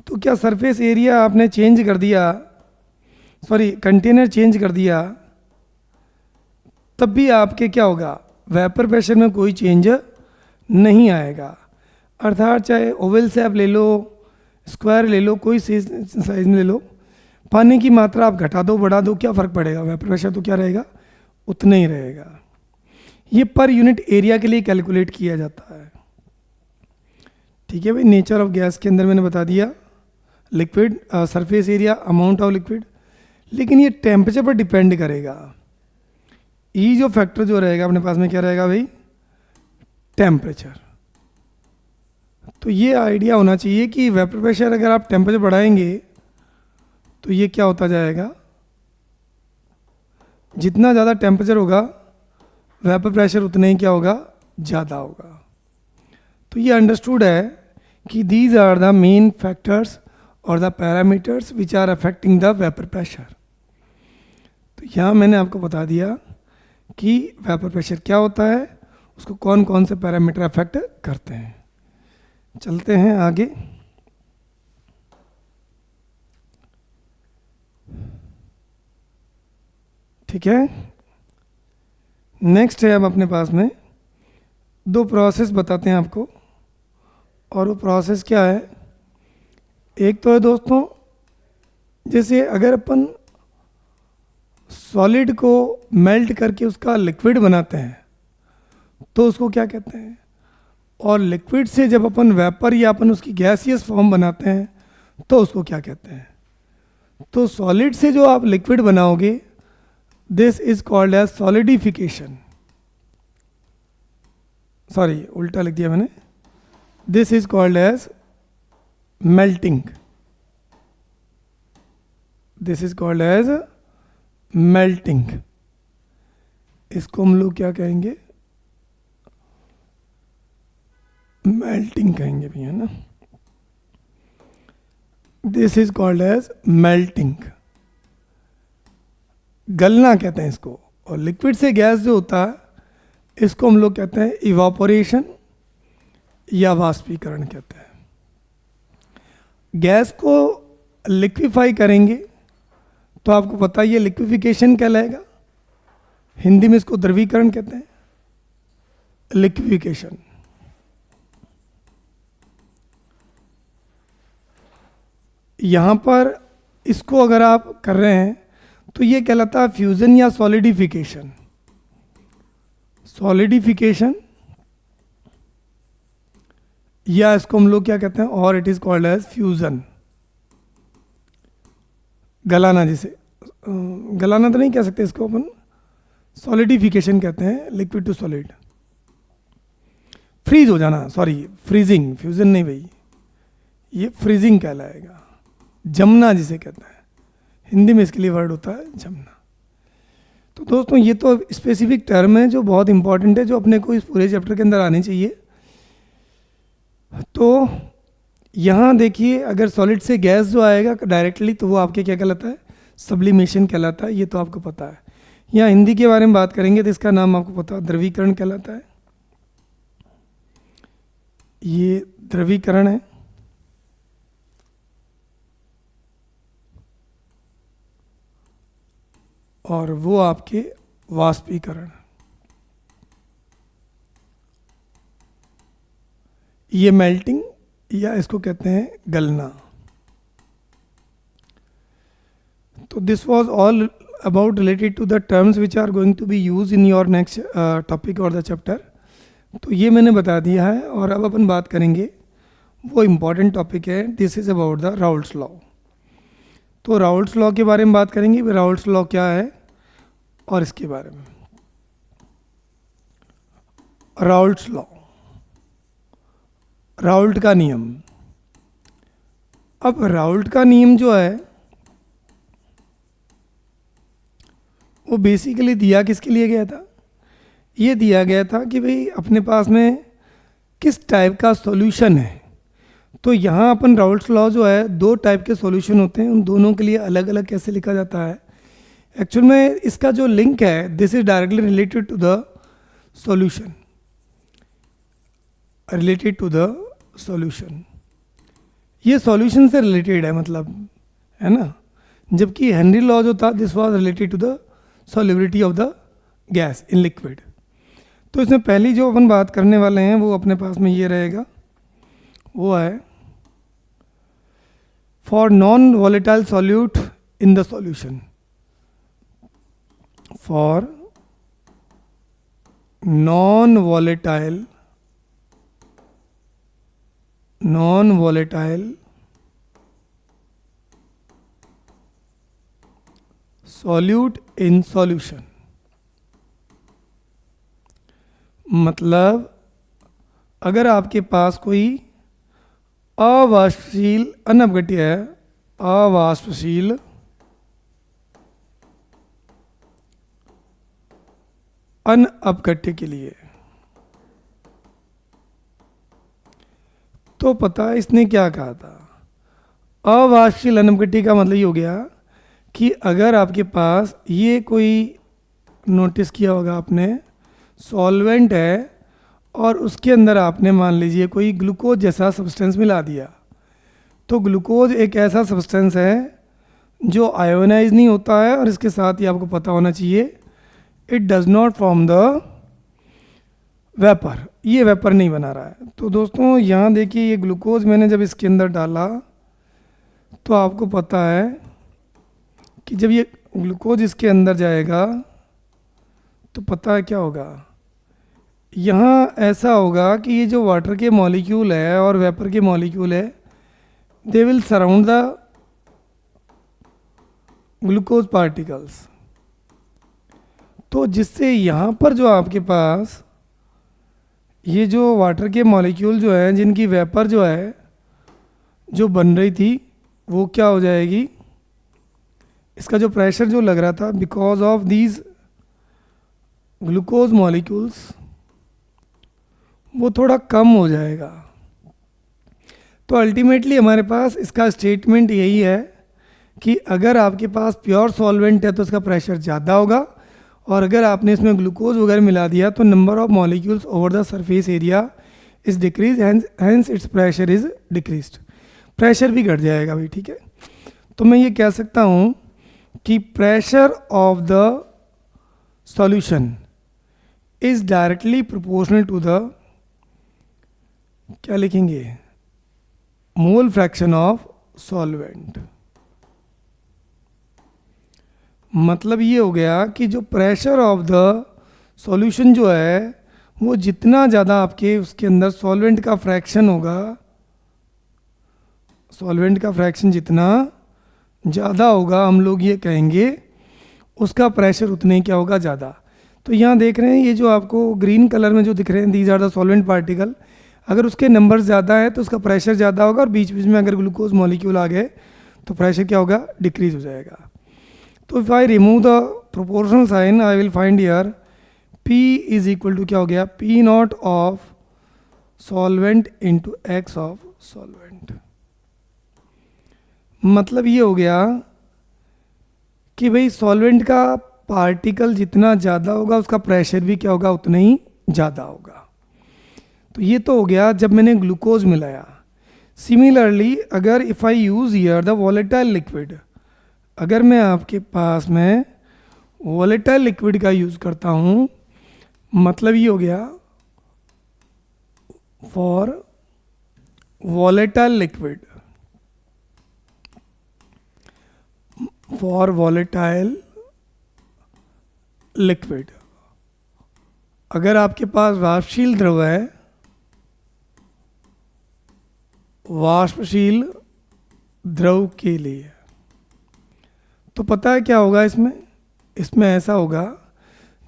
तो क्या सरफेस एरिया आपने चेंज कर दिया, सॉरी कंटेनर चेंज कर दिया, तब भी आपके क्या होगा, वेपर प्रेशर में कोई चेंज नहीं आएगा। अर्थात चाहे ओवल शेप ले लो, स्क्वायर ले लो, कोई साइज में ले लो, पानी की मात्रा आप घटा दो बढ़ा दो क्या फ़र्क पड़ेगा, वेपर प्रेशर तो क्या रहेगा, उतना ही रहेगा। ये पर यूनिट एरिया के लिए कैलकुलेट किया जाता है। ठीक है भाई, नेचर ऑफ गैस के अंदर मैंने बता दिया, liquid, surface area, amount of liquid, लेकिन ये टेम्परेचर पर डिपेंड करेगा। ई जो फैक्टर जो रहेगा अपने पास में क्या रहेगा भाई, टेम्परेचर। तो ये आइडिया होना चाहिए कि वेपर प्रेशर अगर आप टेम्परेचर बढ़ाएंगे तो ये क्या होता जाएगा, जितना ज़्यादा टेम्परेचर होगा वेपर प्रेशर उतना ही क्या होगा, ज़्यादा होगा। तो ये अंडरस्टूड है कि these are the main factors और the parameters which are affecting the vapour pressure. तो यहाँ मैंने आपको बता दिया कि वेपर प्रेशर क्या होता है, उसको कौन कौन से पैरामीटर अफेक्ट करते हैं। चलते हैं आगे। ठीक है, नेक्स्ट है अब अपने पास में दो प्रोसेस बताते हैं आपको, और वो प्रोसेस क्या है, एक तो है दोस्तों, जैसे अगर अपन सॉलिड को मेल्ट करके उसका लिक्विड बनाते हैं तो उसको क्या कहते हैं, और लिक्विड से जब अपन वेपर या अपन उसकी गैसियस फॉर्म बनाते हैं तो उसको क्या कहते हैं। तो सॉलिड से जो आप लिक्विड बनाओगे this is called as solidification, sorry उल्टा लिख दिया मैंने, this is called as melting, this is called as melting. इसको हम लोग क्या कहेंगे, मेल्टिंग कहेंगे भी, है ना। This is called as melting, गलना कहते हैं इसको। और लिक्विड से गैस जो होता है इसको हम लोग कहते हैं इवापोरेशन या वाष्पीकरण कहते हैं। गैस को लिक्विफाई करेंगे तो आपको पता है ये लिक्विफिकेशन कहलाएगा, हिंदी में इसको द्रवीकरण कहते हैं, लिक्विफिकेशन। यहाँ पर इसको अगर आप कर रहे हैं तो ये कहलाता है फ्यूजन या सॉलिडिफिकेशन, सॉलिडिफिकेशन, या इसको हम लोग क्या कहते हैं, और it is called as fusion, गलाना। जिसे गलाना तो नहीं कह सकते, इसको अपन सॉलिडिफिकेशन कहते हैं, लिक्विड टू सॉलिड, फ्रीज हो जाना, सॉरी फ्रीजिंग, फ्यूजन नहीं भाई, ये फ्रीजिंग कहलाएगा, जमना जिसे कहते हैं, हिंदी में इसके लिए वर्ड होता है जमना। तो दोस्तों ये तो स्पेसिफिक टर्म है जो बहुत इंपॉर्टेंट है, जो अपने को इस पूरे चैप्टर के अंदर आने चाहिए। तो यहाँ देखिए, अगर सॉलिड से गैस जो आएगा डायरेक्टली तो वो आपके क्या कहलाता है, सब्लिमेशन कहलाता है, ये तो आपको पता है। यहाँ हिंदी के बारे में बात करेंगे तो इसका नाम आपको पता है, द्रवीकरण कहलाता है। ये द्रवीकरण है, और वो आपके वाष्पीकरण, ये मेल्टिंग या इसको कहते हैं गलना। तो this was all about related to the terms which are going to be use in your next topic और द चैप्टर। तो ये मैंने बता दिया है, और अब अपन बात करेंगे वो इम्पॉर्टेंट टॉपिक है, this is about the Raoult's law. तो राउल्ट्स लॉ के बारे में बात करेंगे, राउल्ट्स लॉ क्या है और इसके बारे में। राउल्ट्स लॉ, राउल्ट का नियम। अब राउल्ट का नियम जो है वो बेसिकली दिया किसके लिए गया था, ये दिया गया था कि भाई अपने पास में किस टाइप का सॉल्यूशन है। तो यहाँ अपन राउल्ट्स लॉ जो है, दो टाइप के सॉल्यूशन होते हैं, उन दोनों के लिए अलग अलग कैसे लिखा जाता है। एक्चुअल में इसका जो लिंक है, this is directly related to the solution, related to the solution, ये सॉल्यूशन से रिलेटेड है, मतलब है ना। जबकि हेनरी लॉ जो था, this was related to the solubility of the gas in liquid. तो इसमें पहली जो अपन बात करने वाले हैं वो अपने पास में ये रहेगा, वो है for non volatile solute in the solution, for non volatile non volatile solute in solution. मतलब अगर आपके पास कोई अवाष्पशील अनअपघट्य है, अवाष्पशील अनअपघट्य के लिए, तो पता है इसने क्या कहा था। अवाष्पशील अनअपघट्य का मतलब ये हो गया कि अगर आपके पास ये कोई, नोटिस किया होगा आपने, सॉल्वेंट है और उसके अंदर आपने मान लीजिए कोई ग्लूकोज जैसा सब्सटेंस मिला दिया, तो ग्लूकोज एक ऐसा सब्सटेंस है जो आयोनाइज नहीं होता है, और इसके साथ ही आपको पता होना चाहिए it does not form the vapour, ये वेपर नहीं बना रहा है। तो दोस्तों यहाँ देखिए, ये ग्लूकोज मैंने जब इसके अंदर डाला तो आपको पता है कि जब ये ग्लूकोज इसके अंदर जाएगा तो पता है क्या होगा, यहाँ ऐसा होगा कि ये जो वाटर के मॉलिक्यूल है और वेपर के मॉलिक्यूल है, they will surround the glucose particles. तो जिससे यहाँ पर जो आपके पास ये जो वाटर के मॉलिक्यूल जो हैं, जिनकी वेपर जो है जो बन रही थी, वो क्या हो जाएगी, इसका जो प्रेशर जो लग रहा था because of these glucose molecules, वो थोड़ा कम हो जाएगा। तो अल्टीमेटली हमारे पास इसका स्टेटमेंट यही है कि अगर आपके पास प्योर सॉल्वेंट है तो इसका प्रेशर ज़्यादा होगा, और अगर आपने इसमें ग्लूकोज वगैरह मिला दिया तो number of molecules over the surface area is decrease, hence its pressure is decreased, pressure भी घट जाएगा भाई, ठीक है। तो मैं ये कह सकता हूँ कि pressure of the solution is directly proportional to the, क्या लिखेंगे, मोल फ्रैक्शन ऑफ सॉल्वेंट। मतलब ये हो गया कि जो प्रेशर ऑफ द सॉल्यूशन जो है वो जितना ज़्यादा आपके उसके अंदर सॉल्वेंट का फ्रैक्शन होगा, सॉल्वेंट का फ्रैक्शन जितना ज़्यादा होगा, हम लोग ये कहेंगे उसका प्रेशर उतने क्या होगा, ज़्यादा। तो यहाँ देख रहे हैं ये जो आपको ग्रीन कलर में जो दिख रहे हैं, these are the solvent particle, अगर उसके नंबर ज़्यादा है तो उसका प्रेशर ज़्यादा होगा, और बीच बीच में अगर ग्लूकोज मॉलिक्यूल आ गए तो प्रेशर क्या होगा, डिक्रीज हो जाएगा। तो if I remove the proportional sign I will find here P is equal to क्या हो गया, P naught of solvent into x of solvent. मतलब ये हो गया कि भाई सॉल्वेंट का पार्टिकल जितना ज़्यादा होगा उसका प्रेशर भी क्या होगा, उतना ही ज़्यादा होगा। तो ये तो हो गया जब मैंने ग्लूकोज मिलाया। सिमिलरली अगर if I use here the volatile liquid, अगर मैं आपके पास में वॉलेटाइल लिक्विड का यूज़ करता हूँ, मतलब ये हो गया for volatile liquid, for volatile liquid, अगर आपके पास वाष्पशील द्रव है, वाष्पशील द्रव के लिए, तो पता है क्या होगा इसमें, इसमें ऐसा होगा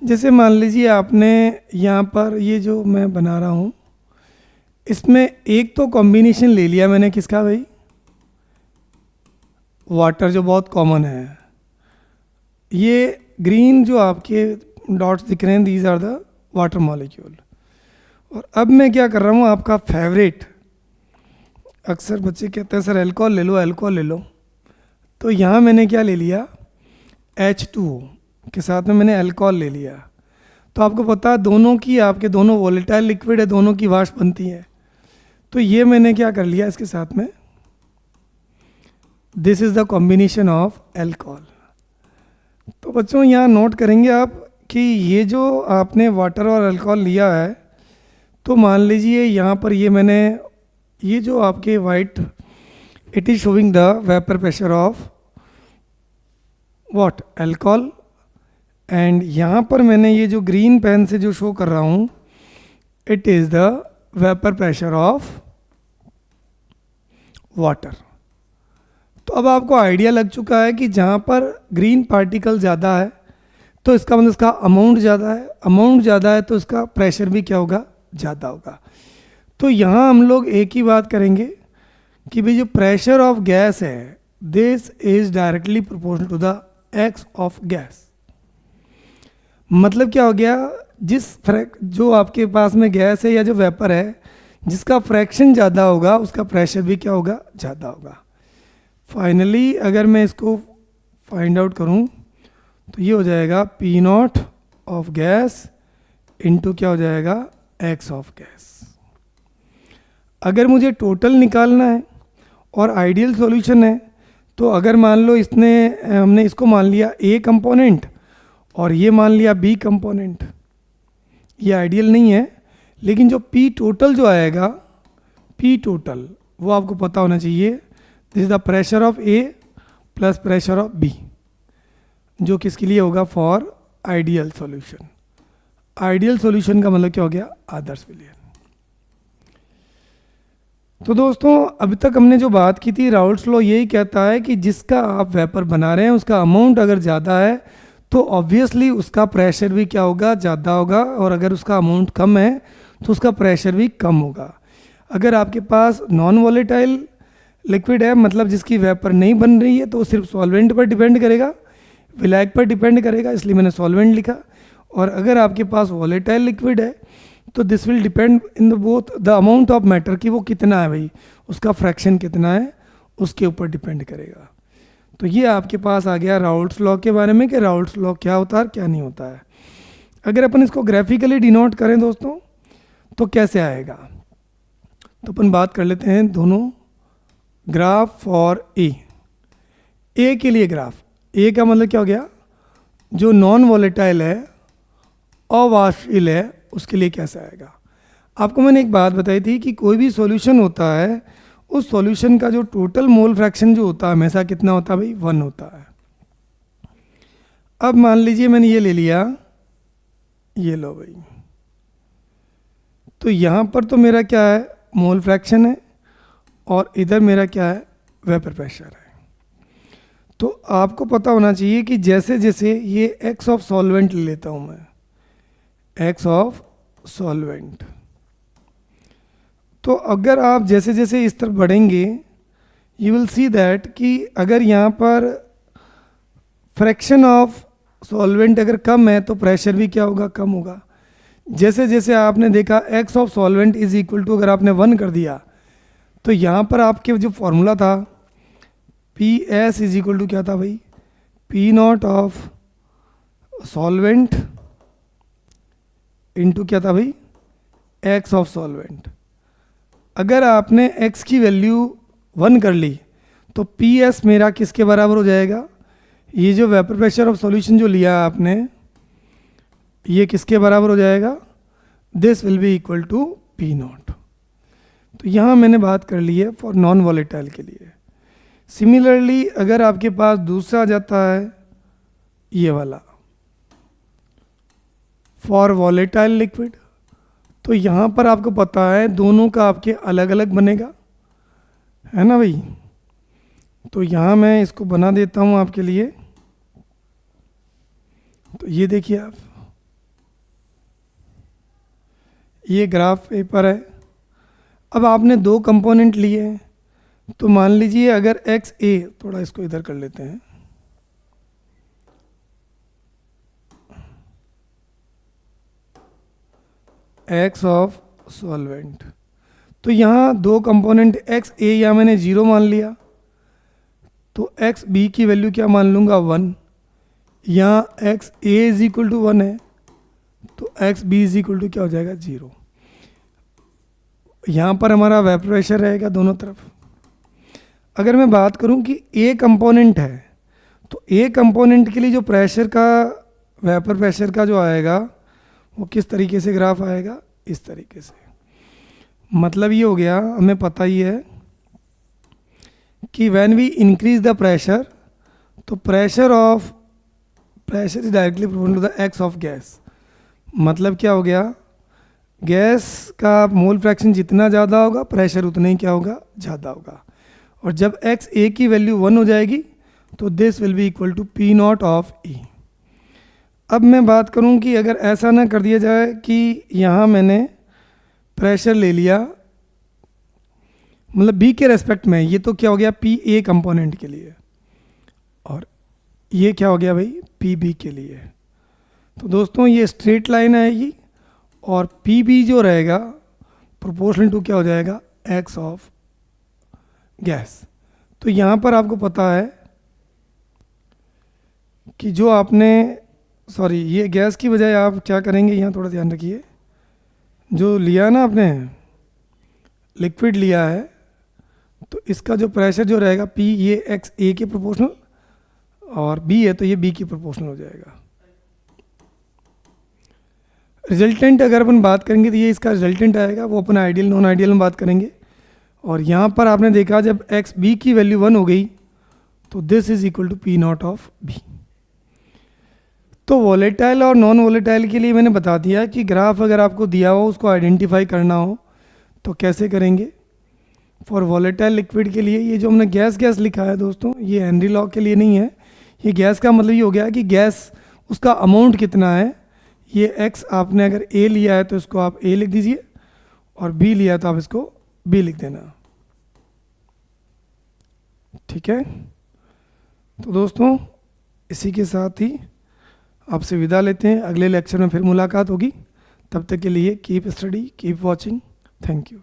जैसे मान लीजिए आपने यहाँ पर ये जो मैं बना रहा हूँ, इसमें एक तो कॉम्बिनेशन ले लिया मैंने किसका भाई, वाटर जो बहुत कॉमन है, ये ग्रीन जो आपके डॉट्स दिख रहे हैं these are the water molecule. और अब मैं क्या कर रहा हूँ, आपका फेवरेट, अक्सर बच्चे कहते हैं सर अल्कोहल ले लो, अल्कोहल ले लो, तो यहाँ मैंने क्या ले लिया, H2O के साथ में मैंने अल्कोहल ले लिया। तो आपको पता है दोनों की, आपके दोनों वॉलेटाइल लिक्विड है, दोनों की वाष्प बनती है। तो ये मैंने क्या कर लिया इसके साथ में, this is the combination of alcohol. तो बच्चों यहाँ नोट करेंगे आप कि ये जो आपने वाटर और अल्कोहल लिया है, तो मान लीजिए यहाँ पर ये मैंने, ये जो आपके white, it is showing the vapour pressure of what, alcohol, and यहाँ पर मैंने ये जो ग्रीन पेन से जो शो कर रहा हूँ, it is the vapour pressure of water. तो अब आपको आइडिया लग चुका है कि जहाँ पर ग्रीन पार्टिकल ज़्यादा है तो इसका मतलब इसका अमाउंट ज़्यादा है, अमाउंट ज़्यादा है तो इसका प्रेशर भी क्या होगा, ज़्यादा होगा। तो यहाँ हम लोग एक ही बात करेंगे कि भाई जो प्रेशर ऑफ गैस है this is directly proportional to the x of gas. मतलब क्या हो गया, जो आपके पास में गैस है या जो वेपर है जिसका फ्रैक्शन ज़्यादा होगा उसका प्रेशर भी क्या होगा, ज़्यादा होगा। फाइनली अगर मैं इसको फाइंड आउट करूं तो ये हो जाएगा P naught of gas into क्या हो जाएगा, एक्स ऑफ गैस। अगर मुझे टोटल निकालना है और आइडियल सॉल्यूशन है तो अगर मान लो हमने इसको मान लिया ए कंपोनेंट और ये मान लिया बी कंपोनेंट, ये आइडियल नहीं है, लेकिन जो पी टोटल जो आएगा, पी टोटल वो आपको पता होना चाहिए, this is the pressure of A plus pressure of B, जो किसके लिए होगा, for ideal solution. Ideal solution का मतलब क्या हो गया, आदर्श विलयन। तो दोस्तों अभी तक हमने जो बात की थी, राउल्ट्स लॉ यही कहता है कि जिसका आप वेपर बना रहे हैं उसका अमाउंट अगर ज़्यादा है तो ऑब्वियसली उसका प्रेशर भी क्या होगा, ज़्यादा होगा, और अगर उसका अमाउंट कम है तो उसका प्रेशर भी कम होगा। अगर आपके पास नॉन वॉलेटाइल लिक्विड है, मतलब जिसकी वेपर नहीं बन रही है, तो वो सिर्फ सॉल्वेंट पर डिपेंड करेगा, विलायक पर डिपेंड करेगा, इसलिए मैंने सॉल्वेंट लिखा। और अगर आपके पास वॉलेटाइल लिक्विड है तो this will depend in the both the amount of matter, कि वो कितना है भाई, उसका फ्रैक्शन कितना है, उसके ऊपर डिपेंड करेगा। तो ये आपके पास आ गया राउल्ट्स लॉ के बारे में कि राउल्ट्स लॉ क्या होता है, क्या नहीं होता है। अगर अपन इसको ग्राफिकली डिनोट करें दोस्तों तो कैसे आएगा, तो अपन बात कर लेते हैं दोनों ग्राफ फॉर ए के लिए ग्राफ। ए का मतलब क्या हो गया, जो नॉन वॉलेटाइल है, अवाष्पशील है, उसके लिए कैसे आएगा। आपको मैंने एक बात बताई थी कि कोई भी सॉल्यूशन होता है, उस सॉल्यूशन का जो टोटल मोल फ्रैक्शन जो होता है हमेशा कितना होता है भाई, 1 होता है। अब मान लीजिए मैंने ये ले लिया, ये लो भाई, तो यहाँ पर तो मेरा क्या है, मोल फ्रैक्शन है, और इधर मेरा क्या है, वेपर प्रेशर है। तो आपको पता होना चाहिए कि जैसे जैसे ये एक्स ऑफ सॉल्वेंट ले लेता हूँ मैं, एक्स ऑफ सॉल्वेंट, तो अगर आप जैसे जैसे इस तरफ बढ़ेंगे यू विल सी दैट कि अगर यहाँ पर फ्रैक्शन ऑफ सॉल्वेंट अगर कम है तो प्रेशर भी क्या होगा, कम होगा। जैसे जैसे आपने देखा x of solvent is equal to, अगर आपने 1 कर दिया तो यहाँ पर आपके जो फॉर्मूला था P S is equal to क्या था भाई, P naught of solvent into क्या था भाई, एक्स ऑफ सॉल्वेंट। अगर आपने x की वैल्यू 1 कर ली तो पी एस मेरा किसके बराबर हो जाएगा, ये जो वेपर प्रेशर ऑफ सॉल्यूशन जो लिया आपने, ये किसके बराबर हो जाएगा, this will be equal to P naught. तो यहाँ मैंने बात कर ली है फॉर नॉन वॉलेटाइल के लिए। सिमिलरली अगर आपके पास दूसरा आ जाता है ये वाला फॉर वॉलेटाइल लिक्विड, तो यहाँ पर आपको पता है दोनों का आपके अलग अलग बनेगा, है ना भाई। तो यहाँ मैं इसको बना देता हूँ आपके लिए। तो ये देखिए आप, ये ग्राफ पेपर है। अब आपने 2 कंपोनेंट लिए हैं, तो मान लीजिए अगर एक्स ए, थोड़ा इसको इधर कर लेते हैं, एक्स ऑफ सॉल्वेंट, तो यहाँ 2 कंपोनेंट एक्स ए या मैंने 0 मान लिया, तो एक्स बी की वैल्यू क्या मान लूँगा, 1। यहाँ x A is equal to 1 है तो x B is equal to क्या हो जाएगा, 0। यहाँ पर हमारा वेपर प्रेशर रहेगा दोनों तरफ। अगर मैं बात करूँ कि ए कंपोनेंट है, तो ए कंपोनेंट के लिए जो प्रेशर का, वेपर प्रेशर का जो आएगा वो किस तरीके से ग्राफ आएगा, इस तरीके से। मतलब ये हो गया, हमें पता ही है कि when we increase the pressure, तो pressure is directly proportional to the x of gas. मतलब क्या हो गया, गैस का मोल फ्रैक्शन जितना ज़्यादा होगा प्रेशर उतना ही क्या होगा, ज़्यादा होगा। और जब एक्स ए की वैल्यू 1 हो जाएगी तो this will be equal to P naught of E. अब मैं बात करूं कि अगर ऐसा ना कर दिया जाए कि यहाँ मैंने प्रेशर ले लिया, मतलब बी के रेस्पेक्ट में, ये तो क्या हो गया पी ए कंपोनेंट के लिए, और ये क्या हो गया भाई पी बी के लिए। तो दोस्तों ये स्ट्रेट लाइन आएगी और पी बी जो रहेगा प्रोपोर्शनल टू क्या हो जाएगा एक्स ऑफ गैस। तो यहाँ पर आपको पता है कि जो आपने सॉरी ये गैस की बजाय आप क्या करेंगे, यहाँ थोड़ा ध्यान रखिए, जो लिया ना आपने लिक्विड लिया है तो इसका जो प्रेशर जो रहेगा पी ये एक्स ए के प्रोपोर्शनल और बी है तो ये बी की प्रोपोर्शनल हो जाएगा। रिजल्टेंट अगर अपन बात करेंगे तो ये इसका रिजल्टेंट आएगा, वो अपन आइडियल नॉन आइडियल में बात करेंगे। और यहाँ पर आपने देखा जब एक्स बी की वैल्यू 1 हो गई तो this is equal to P naught of B. तो वॉलेटाइल और नॉन वॉलेटाइल के लिए मैंने बता दिया कि ग्राफ अगर आपको दिया हो उसको आइडेंटिफाई करना हो तो कैसे करेंगे। फॉर वॉलेटाइल लिक्विड के लिए ये जो हमने गैस गैस लिखा है दोस्तों, ये हेनरी लॉ के लिए नहीं है, ये गैस का मतलब ये हो गया कि गैस उसका अमाउंट कितना है। ये एक्स आपने अगर ए लिया है तो इसको आप ए लिख दीजिए और बी लिया तो आप इसको बी लिख देना, ठीक है। तो दोस्तों इसी के साथ ही आपसे विदा लेते हैं, अगले लेक्चर में फिर मुलाकात होगी। तब तक के लिए keep study keep watching, thank you.